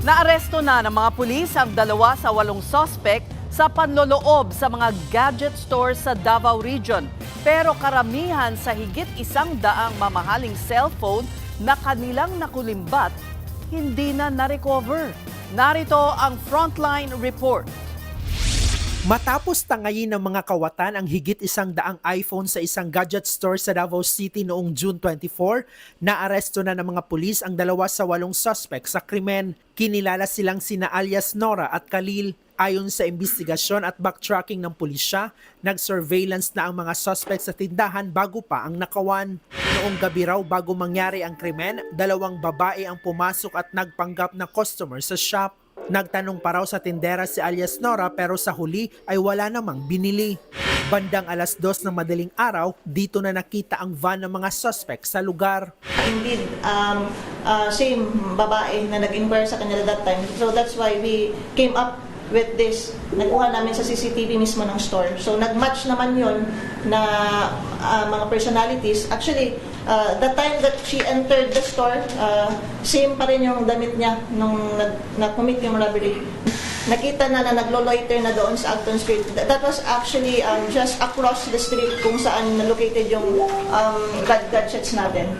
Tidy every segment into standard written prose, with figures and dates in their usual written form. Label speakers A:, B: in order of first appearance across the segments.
A: Naaresto na ng mga pulis ang 2 sa 8 suspect sa panloloob sa mga gadget stores sa Davao Region. Pero karamihan sa higit 100 mamahaling cellphone na kanilang nakulimbat, hindi na na-recover. Narito ang Frontline Report.
B: Matapos tangayin ng mga kawatan ang higit 100 iPhone sa isang gadget store sa Davao City noong June 24, naaresto na ng mga pulis ang 2 sa 8 suspect sa krimen. Kinilala silang sina alias Nora at Khalil. Ayon sa investigasyon at backtracking ng pulisya, nag-surveillance na ang mga suspect sa tindahan bago pa ang nakawan. Noong gabi raw bago mangyari ang krimen, 2 babae ang pumasok at nagpanggap na customer sa shop. Nagtanong pa raw sa tindera si alias Nora pero sa huli ay wala namang binili. Bandang 2:00 ng madaling araw, dito na nakita ang van ng mga suspect sa lugar.
C: Indeed, same babae na nag-inquire sa kanila that time. So that's why we came up with this. Nakuha namin sa CCTV mismo ng store. So nag-match naman yon na mga personalities. Actually, the time that she entered the store, same pa rin yung damit niya nung na-commit yung robbery. Nakita na naglo-loiter na doon sa Acton Street. That was actually just across the street kung saan located yung gadgets natin.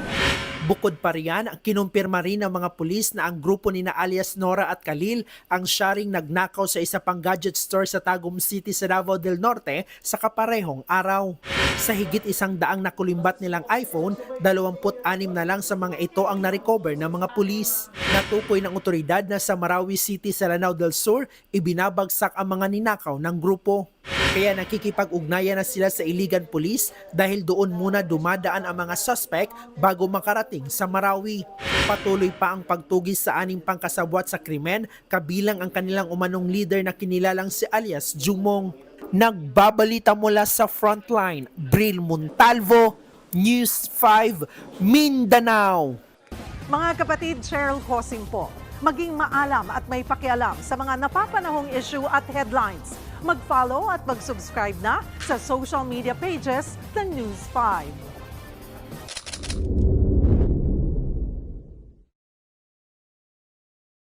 B: Bukod pa riyan, kinumpirma rin ng mga pulis na ang grupo ni na alias Nora at Khalil ang siyang nagnakaw sa isa pang gadget store sa Tagum City sa Davao del Norte sa kaparehong araw. Sa higit 100 nakulimbat nilang iPhone, 26 na lang sa mga ito ang na-recover ng mga pulis. Natukoy ng otoridad na sa Marawi City sa Lanao del Sur, ibinabagsak ang mga ninakaw ng grupo. Kaya nakikipag-ugnayan na sila sa Iligan Police dahil doon muna dumadaan ang mga suspect bago makarating sa Marawi. Patuloy pa ang pagtugis sa 6 pang kasabwat sa krimen, kabilang ang kanilang umanong leader na kinilalang si alias Jumong. Nagbabalita mula sa Frontline, Bril Montalvo, News 5, Mindanao.
D: Mga kapatid, Cheryl Hosing po. Maging maalam at may pakialam sa mga napapanahong issue at headlines. Mag-follow at mag-subscribe na sa social media pages ng News 5.